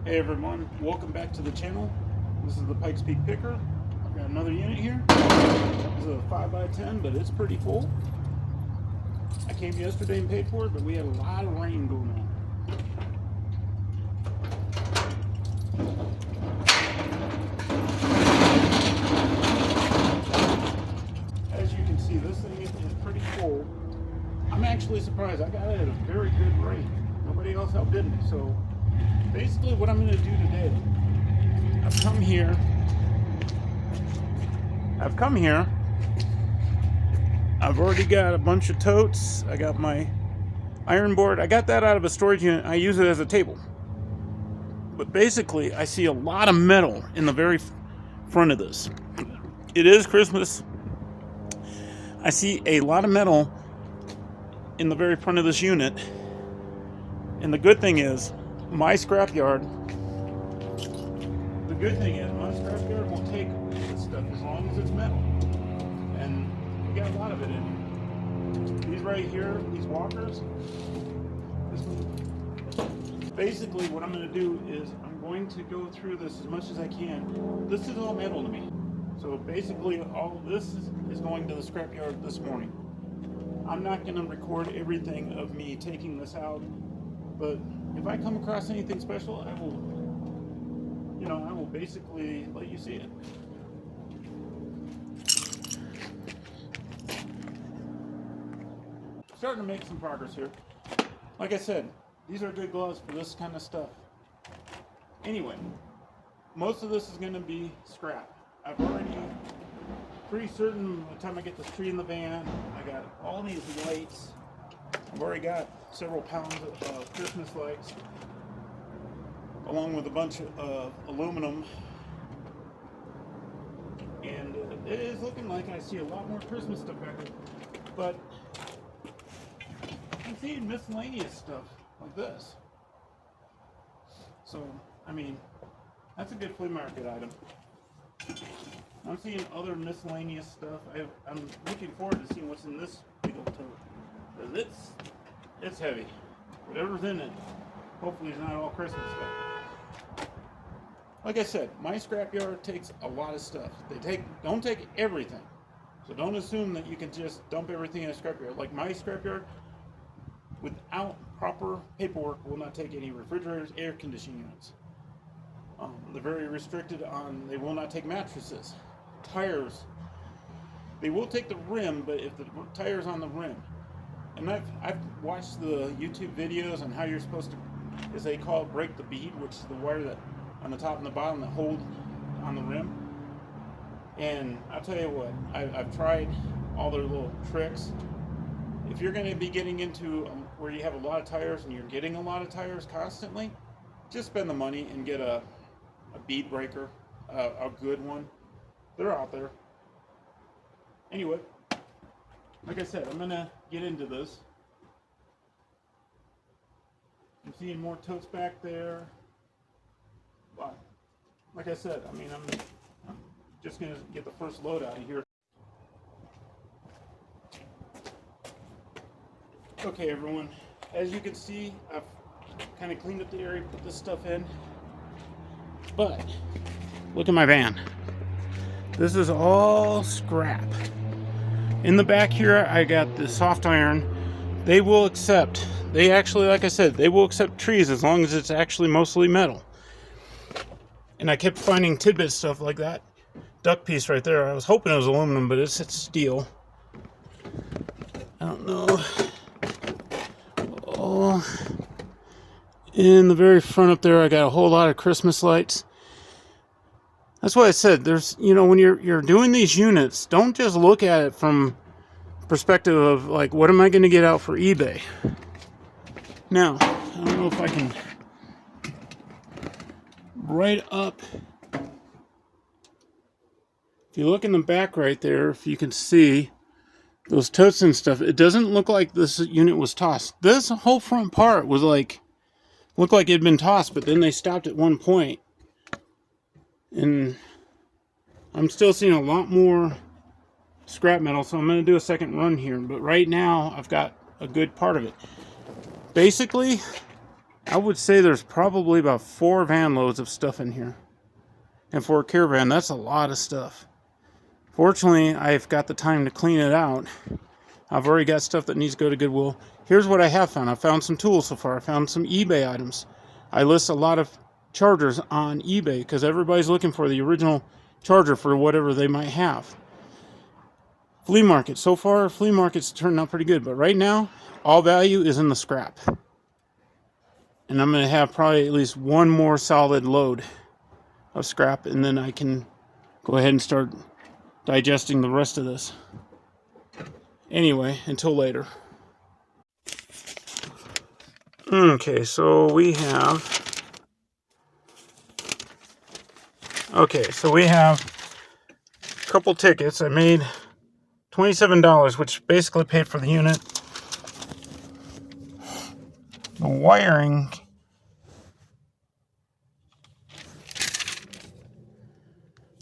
Hey everyone, welcome back to the channel. This is the Pikes Peak Picker. I've got another unit here. This is a 5x10, but it's pretty full. I came yesterday and paid for it, but we had a lot of rain going on. As you can see, this thing is pretty full. I'm actually surprised. I got it at a very good rate. Nobody else outbid me. So basically what I'm going to do today, I've come here. I've already got a bunch of totes. I got my iron board. I got that out of a storage unit. I use it as a table. But basically, I see a lot of metal in the very front of this. It is Christmas. I see a lot of metal in the very front of this unit. And the good thing is, my scrapyard will take this stuff as long as it's metal. And we got a lot of it in here. These right here, these walkers, this one. Basically what I'm going to do is I'm going to go through this as much as I can. This is all metal to me. So basically all of this is going to the scrapyard this morning. I'm not going to record everything of me taking this out, but if I come across anything special, I will basically let you see it. Starting to make some progress here. Like I said, these are good gloves for this kind of stuff. Anyway, most of this is going to be scrap. I've already pretty certain by the time I get this tree in the van, I got all these lights. I've already got several pounds of Christmas lights, along with a bunch of aluminum. And it is looking like I see a lot more Christmas stuff back there. But I'm seeing miscellaneous stuff like this. So, I mean, that's a good flea market item. I'm seeing other miscellaneous stuff. I'm looking forward to seeing what's in this big old tote. Because it's heavy. Whatever's in it, hopefully it's not all Christmas stuff. Like I said, my scrapyard takes a lot of stuff. Don't take everything. So don't assume that you can just dump everything in a scrapyard. Like my scrapyard, without proper paperwork, will not take any refrigerators, air conditioning units. They're very restricted on, they will not take mattresses, tires. They will take the rim, but if the tire's on the rim. And I've watched the YouTube videos on how you're supposed to, as they call it, break the bead, which is the wire that on the top and the bottom that hold on the rim. And I'll tell you what, I've tried all their little tricks. If you're going to be getting into where you have a lot of tires and you're getting a lot of tires constantly, just spend the money and get a bead breaker, a good one. They're out there. Anyway, like I said, I'm going to get into this. I'm seeing more totes back there. But like I said, I mean, I'm just going to get the first load out of here. Okay, everyone, as you can see, I've kind of cleaned up the area, put this stuff in. But look at my van. This is all scrap. In the back here, I got the soft iron. They actually, like I said, they will accept trees as long as it's actually mostly metal. And I kept finding tidbit stuff like that duck piece right there. I was hoping it was aluminum, but it's steel. I don't know. Oh, in the very front up there, I got a whole lot of Christmas lights. That's why I said, when you're doing these units, don't just look at it from perspective of like, what am I going to get out for eBay? Now, I don't know if I can right up. If you look in the back right there, if you can see those totes and stuff, it doesn't look like this unit was tossed. This whole front part was looked like it had been tossed, but then they stopped at one point. And I'm still seeing a lot more scrap metal, so I'm going to do a second run here. But right now, I've got a good part of it. Basically, I would say there's probably about 4 van loads of stuff in here. And for a caravan, that's a lot of stuff. Fortunately, I've got the time to clean it out. I've already got stuff that needs to go to Goodwill. Here's what I have found. I found some tools so far. I found some eBay items. I list a lot of chargers on eBay because everybody's looking for the original charger for whatever they might have. Flea Market. So far, Flea Market's turned out pretty good. But right now, all value is in the scrap. And I'm going to have probably at least one more solid load of scrap. And then I can go ahead and start digesting the rest of this. Anyway, until later. Okay, so we have... Okay, so we have a couple tickets. I made $27, which basically paid for the unit. The wiring...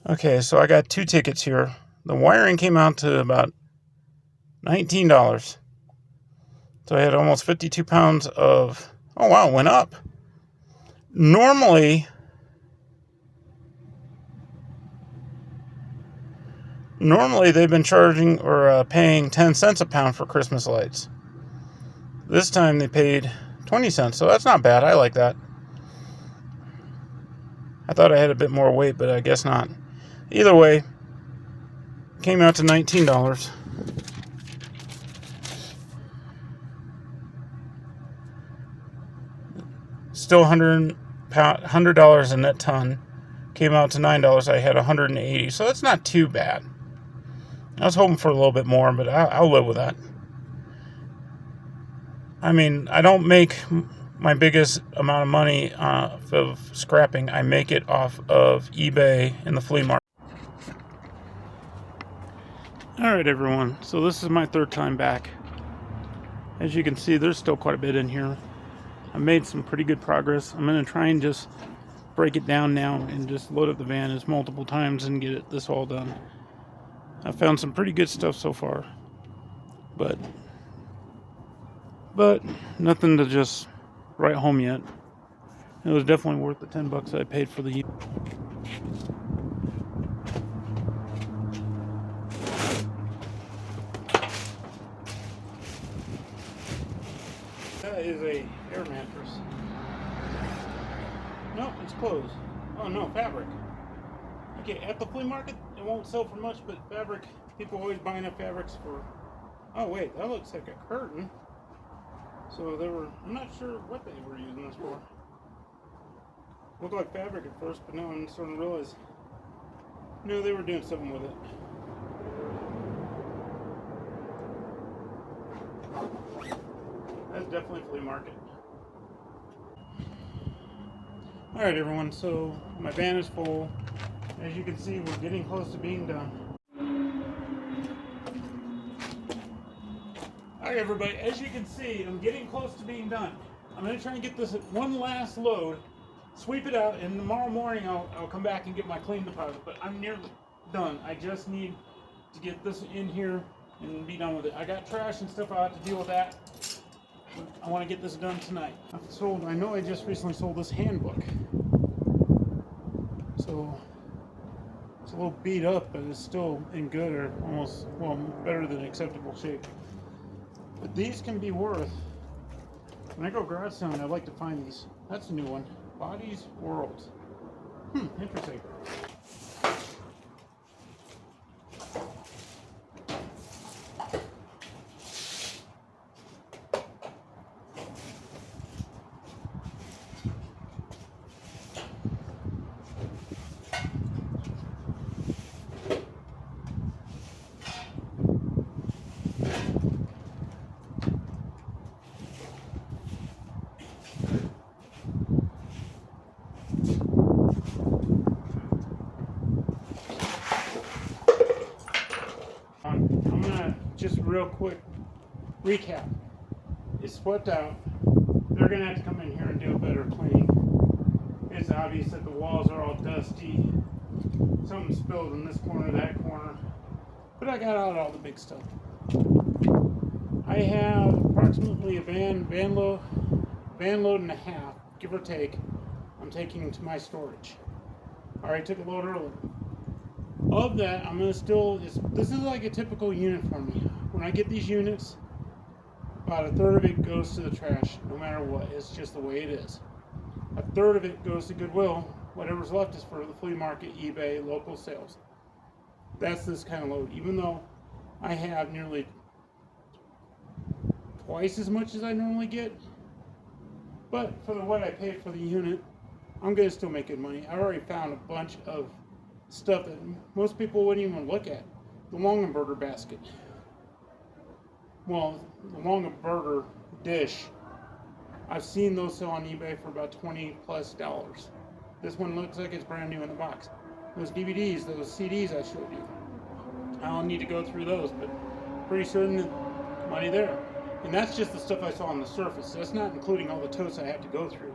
Okay, so I got 2 tickets here. The wiring came out to about $19. So I had almost 52 pounds of... Oh, wow, it went up. Normally they've been charging or paying 10 cents a pound for Christmas lights. This time they paid 20 cents, so that's not bad. I like that. I thought I had a bit more weight, but I guess not. Either way, came out to $19. Still $100 a net ton. Came out to $9. I had 180, so that's not too bad. I was hoping for a little bit more, but I'll live with that. I mean, I don't make my biggest amount of money off of scrapping. I make it off of eBay and the flea market. Alright everyone, so this is my 3rd time back. As you can see, there's still quite a bit in here. I made some pretty good progress. I'm going to try and just break it down now and just load up the van as multiple times and get this all done. I found some pretty good stuff so far. But nothing to just write home yet. It was definitely worth the $10 I paid for the... That is a air mattress. No, it's closed. Oh no, fabric. Okay, at the flea market, it won't sell for much, but fabric, people always buying up fabrics for... Oh wait, that looks like a curtain. So they were, I'm not sure what they were using this for. Looked like fabric at first, but now I'm starting to realize, no, they were doing something with it. That's definitely flea market. Alright everyone, so my van is full. As you can see, we're getting close to being done. Alright everybody, as you can see, I'm getting close to being done. I'm going to try and get this at one last load, sweep it out, and tomorrow morning I'll come back and get my clean deposit. But I'm nearly done. I just need to get this in here and be done with it. I got trash and stuff I have to deal with that. I want to get this done tonight. I know I just recently sold this handbook. So it's a little beat up, but it's still in good or almost, well, better than acceptable shape. But these can be worth, when I go garage selling, I like to find these. That's a new one. Bodies Worlds. Interesting. I'm gonna just real quick recap. It's swept out. They're gonna have to come in here and do a better cleaning. It's obvious that the walls are all dusty. Something spilled in this corner, that corner. But I got out all the big stuff. I have approximately a van load and a half give or take, I'm taking to my storage. I already took a load earlier. Of that, I'm gonna still. This is like a typical unit for me. When I get these units, about a third of it goes to the trash, no matter what. It's just the way it is. A third of it goes to Goodwill. Whatever's left is for the flea market, eBay, local sales. That's this kind of load. Even though I have nearly twice as much as I normally get, but for what I paid for the unit, I'm gonna still make good money. I already found a bunch of stuff that most people wouldn't even look at. The Longaberger basket. Well, the Longaberger dish. I've seen those sell on eBay for about $20 plus. This one looks like it's brand new in the box. Those DVDs, those CDs I showed you, I don't need to go through those, but pretty certain money there. And that's just the stuff I saw on the surface. That's not including all the totes I have to go through.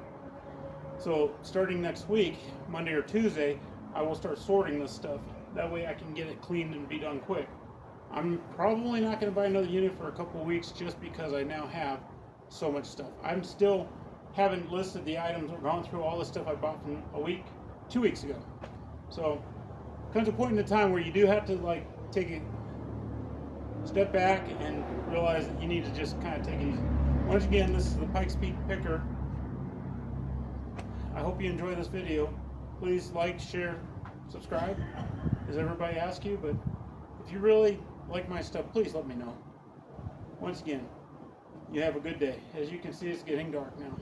So starting next week, Monday or Tuesday, I will start sorting this stuff. That way I can get it cleaned and be done quick. I'm probably not going to buy another unit for a couple of weeks just because I now have so much stuff. I'm still haven't listed the items or gone through all the stuff I bought from 2 weeks ago. So comes a point in the time where you do have to like take a step back and realize that you need to just kind of take it easy. Once again, this is the Pikes Peak Picker. I hope you enjoy this video. Please like, share, subscribe, as everybody asks you. But if you really like my stuff, please let me know. Once again, you have a good day. As you can see, it's getting dark now.